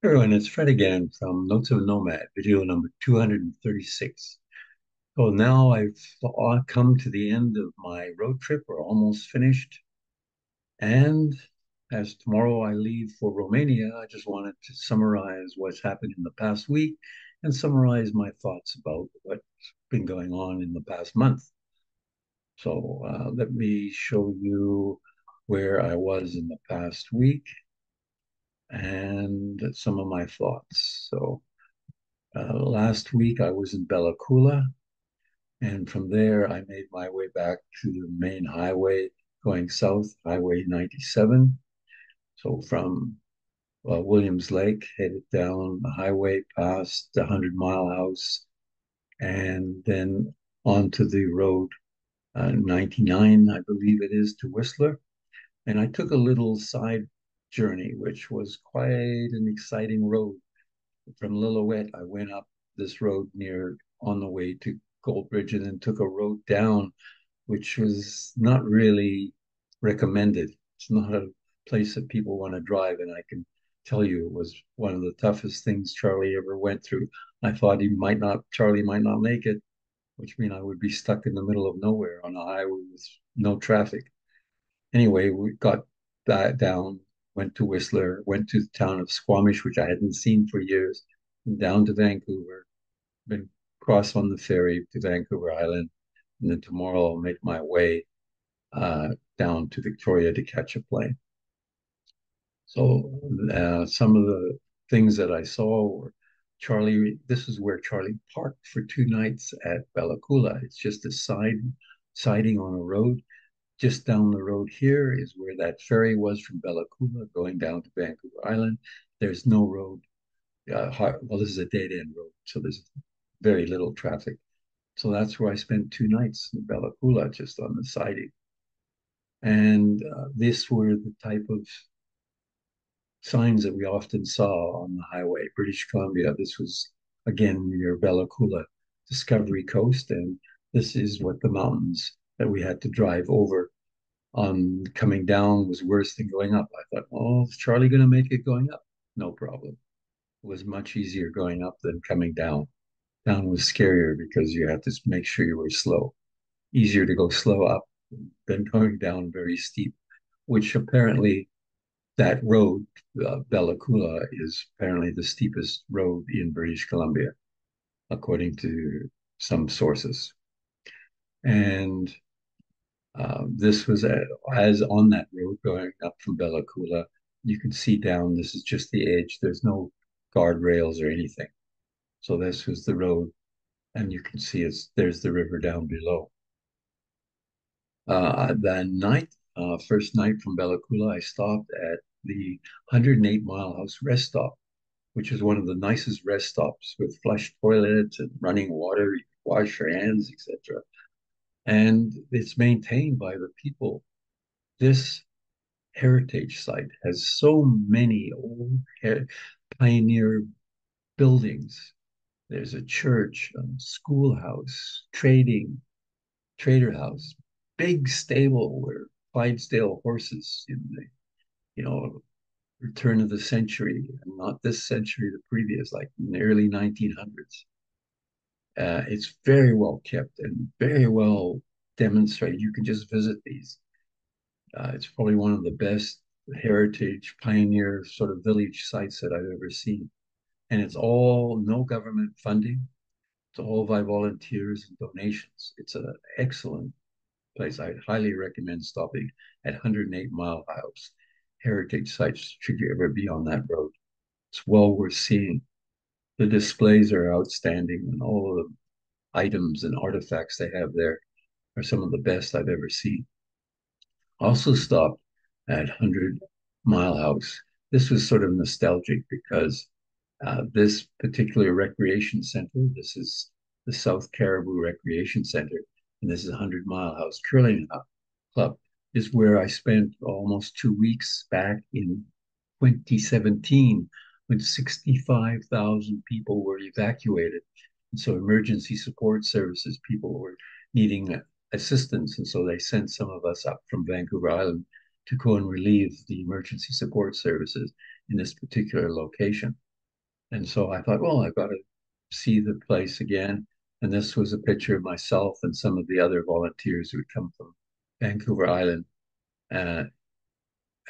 Everyone, it's Fred again from Notes of a Nomad, video number 236. So now I've come to the end of my road trip. We're almost finished. And as tomorrow I leave for Romania, I just wanted to summarize what's happened in the past week and summarize my thoughts about what's been going on in the past month. So let me show you where I was in the past week and some of my thoughts. So last week I was in Bella Coola, and from there I made my way back to the main highway going south, Highway 97. So from Williams Lake, headed down the highway past the 100 Mile House, and then onto the road 99, I believe it is, to Whistler. And I took a little side journey, which was quite an exciting road. From Lillooet, I went up this road near on the way to Goldbridge and then took a road down, which was not really recommended. It's not a place that people want to drive, and I can tell you it was one of the toughest things Charlie ever went through. I thought Charlie might not make it, which mean I would be stuck in the middle of nowhere on a highway with no traffic. Anyway, we got that down, went to Whistler, went to the town of Squamish, which I hadn't seen for years, down to Vancouver, been cross on the ferry to Vancouver Island, and then tomorrow I'll make my way down to Victoria to catch a plane. So some of the things that I saw were Charlie. This is where Charlie parked for 2 nights at Bella Coola. It's just a siding on a road. Just down the road here is where that ferry was from Bella Coola going down to Vancouver Island. There's no road. Well, this is a dead end road, so there's very little traffic. So that's where I spent 2 nights in Bella Coola, just on the siding. And these were the type of signs that we often saw on the highway. British Columbia, this was again near Bella Coola, Discovery Coast, and this is what the mountains that we had to drive over on coming down was worse than going up. I thought, oh, is Charlie going to make it going up? No problem. It was much easier going up than coming down. Down was scarier because you had to make sure you were slow. Easier to go slow up than going down very steep, which apparently that road, Bella Coola, is apparently the steepest road in British Columbia, according to some sources. And this was as on that road going up from Bella Coola, you can see down, this is just the edge. There's no guardrails or anything. So this was the road, and you can see there's the river down below. That night, first night from Bella Coola, I stopped at the 108 Mile House rest stop, which is one of the nicest rest stops with flush toilets and running water. You can wash your hands, etc. And it's maintained by the people. This heritage site has so many old pioneer buildings. There's a church, a schoolhouse, trader house, big stable where Clydesdale horses in the, you know, return of the century, and not this century, the previous, like in the early 1900s. It's very well kept and very well demonstrated. You can just visit these. It's probably one of the best heritage pioneer sort of village sites that I've ever seen. And it's all no government funding. It's all by volunteers and donations. It's an excellent place. I highly recommend stopping at 108 Mile House heritage sites should you ever be on that road. It's well worth seeing. The displays are outstanding, and all of the items and artifacts they have there are some of the best I've ever seen. Also stopped at 100 Mile House. This was sort of nostalgic because this particular recreation center, this is the South Caribou Recreation Center, and this is 100 Mile House Curling Club, is where I spent almost 2 weeks back in 2017 when 65,000 people were evacuated. And so emergency support services people were needing assistance. And so they sent some of us up from Vancouver Island to go and relieve the emergency support services in this particular location. And so I thought, well, I've got to see the place again. And this was a picture of myself and some of the other volunteers who had come from Vancouver Island uh,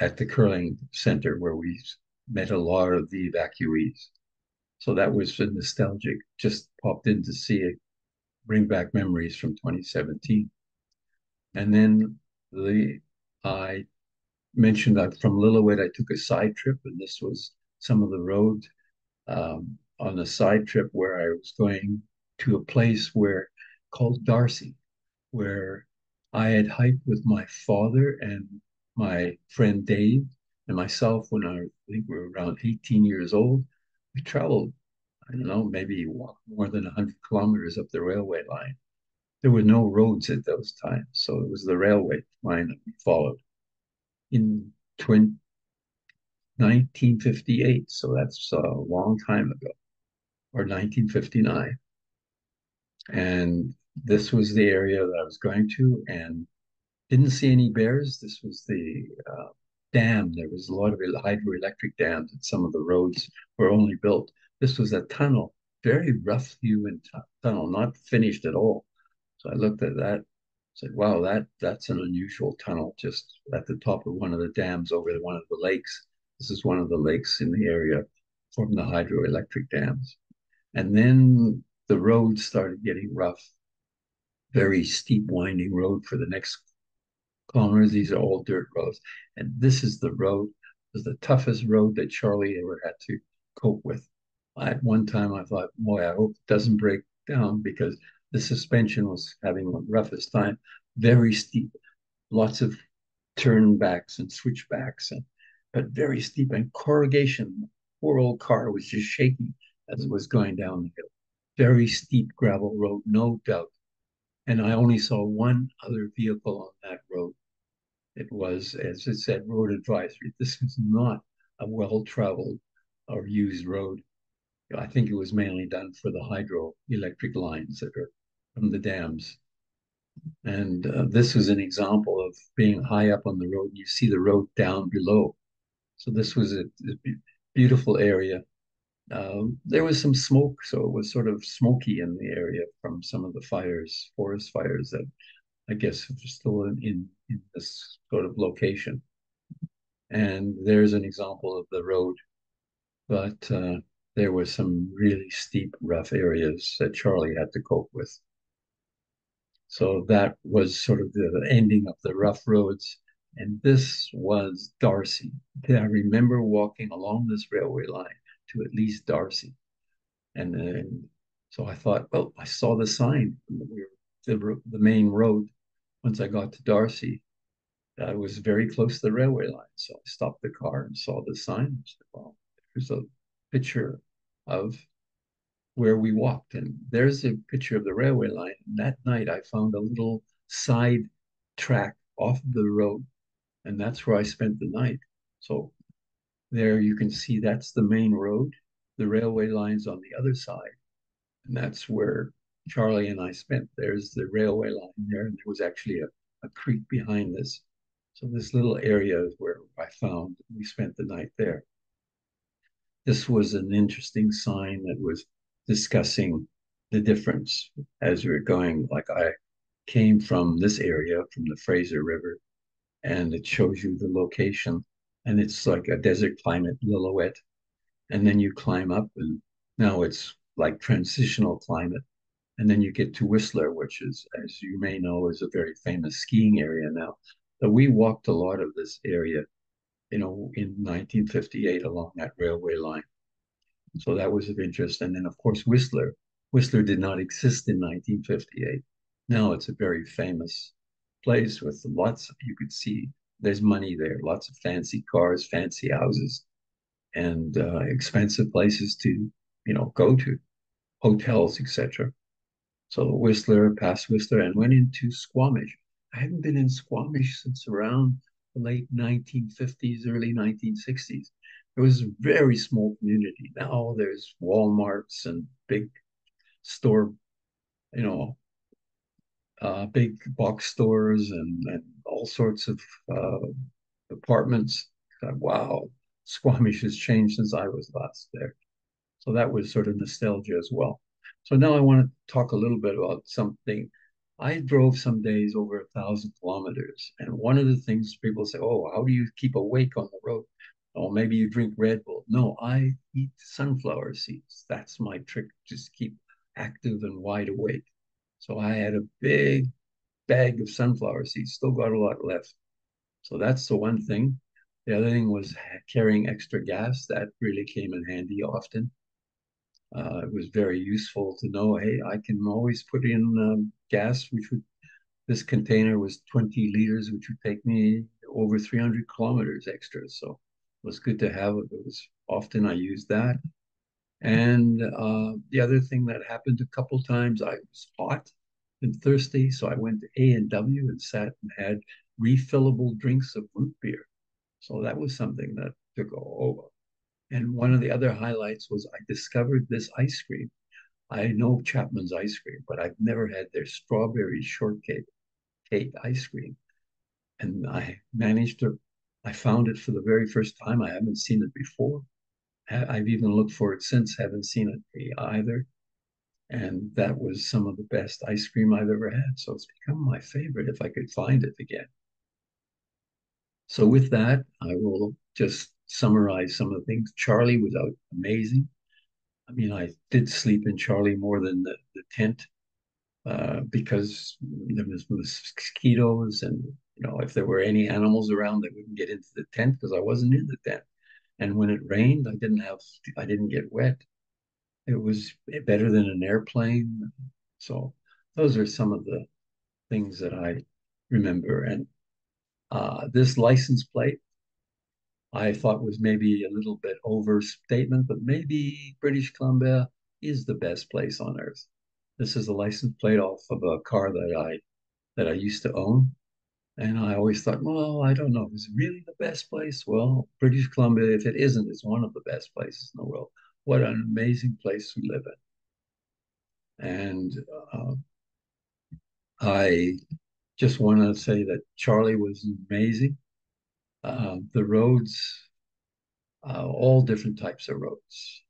at the curling center where we met a lot of the evacuees. So that was nostalgic, just popped in to see it, bring back memories from 2017. And then the I mentioned that from Lillooet, I took a side trip, and this was some of the road on a side trip where I was going to a place where called Darcy, where I had hiked with my father and my friend Dave and myself when I think we were around 18 years old. We traveled, I don't know, maybe walked more than 100 kilometers up the railway line. There were no roads at those times, so it was the railway line that we followed in 1958. So that's a long time ago, or 1959. And this was the area that I was going to, and didn't see any bears. This was the dam. There was a lot of hydroelectric dams, and some of the roads were only built. This was a tunnel, very rough hewn tunnel, not finished at all. So I looked at that, said, "Wow, that's an unusual tunnel just at the top of one of the dams over one of the lakes. This is one of the lakes in the area from the hydroelectric dams." And then the road started getting rough, very steep, winding road for the next kilometers. These are all dirt roads. And this is the road, was the toughest road that Charlie ever had to cope with. At one time, I thought, boy, I hope it doesn't break down because the suspension was having the roughest time. Very steep, lots of turnbacks and switchbacks, but very steep. And corrugation, poor old car was just shaking as it was going down the hill. Very steep gravel road, no doubt. And I only saw one other vehicle on that road. It was, as it said, road advisory. This was not a well-traveled or used road. I think it was mainly done for the hydroelectric lines that are from the dams. And this was an example of being high up on the road. You see the road down below. So this was a beautiful area. There was some smoke, so it was sort of smoky in the area from some of the fires, forest fires that I guess are still in this sort of location. And there's an example of the road, but there was some really steep, rough areas that Charlie had to cope with. So that was sort of the ending of the rough roads. And this was Darcy. I remember walking along this railway line to at least Darcy. And then, so I thought, well, I saw the sign, the main road. Once I got to Darcy, I was very close to the railway line. So I stopped the car and saw the sign. I said, well, there's a picture of where we walked. And there's a picture of the railway line. And that night I found a little side track off the road. And that's where I spent the night. So there you can see that's the main road. The railway line's on the other side. And that's where Charlie and I spent. There's the railway line there. And there was actually a creek behind this. So this little area is where I found we spent the night there. This was an interesting sign that was discussing the difference as we were going. Like I came from this area, from the Fraser River, and it shows you the location. And it's like a desert climate, Lillooet. And then you climb up, and now it's like transitional climate. And then you get to Whistler, which is, as you may know, is a very famous skiing area now. So we walked a lot of this area, in 1958 along that railway line. So that was of interest. And then, of course, Whistler. Whistler did not exist in 1958. Now it's a very famous place with lots, you could see there's money there, lots of fancy cars, fancy houses, and expensive places to, go to, hotels, etc. So Whistler, past Whistler, and went into Squamish. I hadn't been in Squamish since around the late 1950s, early 1960s. It was a very small community. Now there's Walmarts and big store, you know, big box stores and all sorts of apartments. Wow, Squamish has changed since I was last there. So that was sort of nostalgia as well. So now I want to talk a little bit about something. I drove some days over 1,000 kilometers, and one of the things people say, "Oh, how do you keep awake on the road?" Oh, maybe you drink Red Bull. No, I eat sunflower seeds. That's my trick, just keep active and wide awake. So I had a big bag of sunflower seeds, still got a lot left. So that's the one thing. The other thing was carrying extra gas. That really came in handy often. It was very useful to know, hey, I can always put in gas, this container was 20 liters, which would take me over 300 kilometers extra. So it was good to have it. It was often I used that. And the other thing that happened a couple times, I was hot and thirsty, so I went to A&W and sat and had refillable drinks of root beer. So that was something that took over. And one of the other highlights was I discovered this ice cream. I know Chapman's ice cream, but I've never had their strawberry shortcake cake ice cream. And I found it for the very first time. I haven't seen it before. I've even looked for it since, haven't seen it either. And that was some of the best ice cream I've ever had. So it's become my favorite if I could find it again. So with that, I will just summarize some of the things. Charlie was out amazing. I mean, I did sleep in Charlie more than the tent because there was mosquitoes, and if there were any animals around, they wouldn't get into the tent because I wasn't in the tent. And when it rained, I didn't get wet. It was better than an airplane. So those are some of the things that I remember. And this license plate, I thought was maybe a little bit overstatement, but maybe British Columbia is the best place on earth. This is a license plate off of a car that I used to own. And I always thought, well, I don't know, is it really the best place? Well, British Columbia, if it isn't, it's one of the best places in the world. What an amazing place we live in. And uh, I just want to say that Charlie was amazing. The roads, all different types of roads,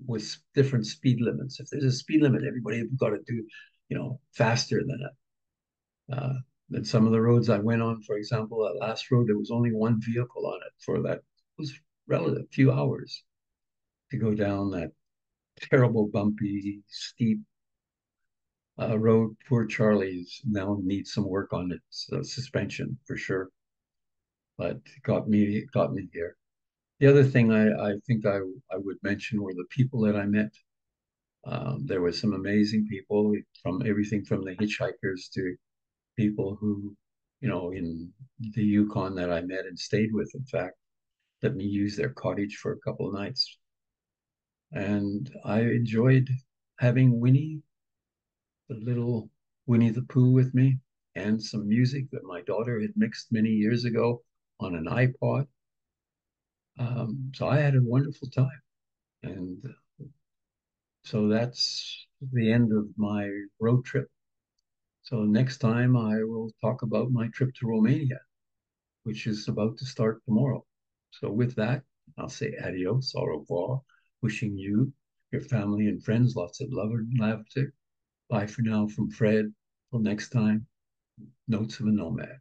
with different speed limits. If there's a speed limit, everybody's got to do, faster than it. Than some of the roads I went on, for example, that last road, there was only one vehicle on it for that. It was relative few hours to go down that terrible, bumpy, steep road. Poor Charlie's now needs some work on its suspension for sure, but it got me here. The other thing I think I would mention were the people that I met. There were some amazing people from everything from the hitchhikers to people who, in the Yukon that I met and stayed with, in fact, let me use their cottage for a couple of nights. And I enjoyed having the little Winnie the Pooh with me, and some music that my daughter had mixed many years ago on an iPod. So I had a wonderful time. And so that's the end of my road trip. So next time I will talk about my trip to Romania, which is about to start tomorrow. So with that, I'll say adios, au revoir, wishing you, your family and friends lots of love and laughter. Bye for now from Fred. Till next time, Notes of a Nomad.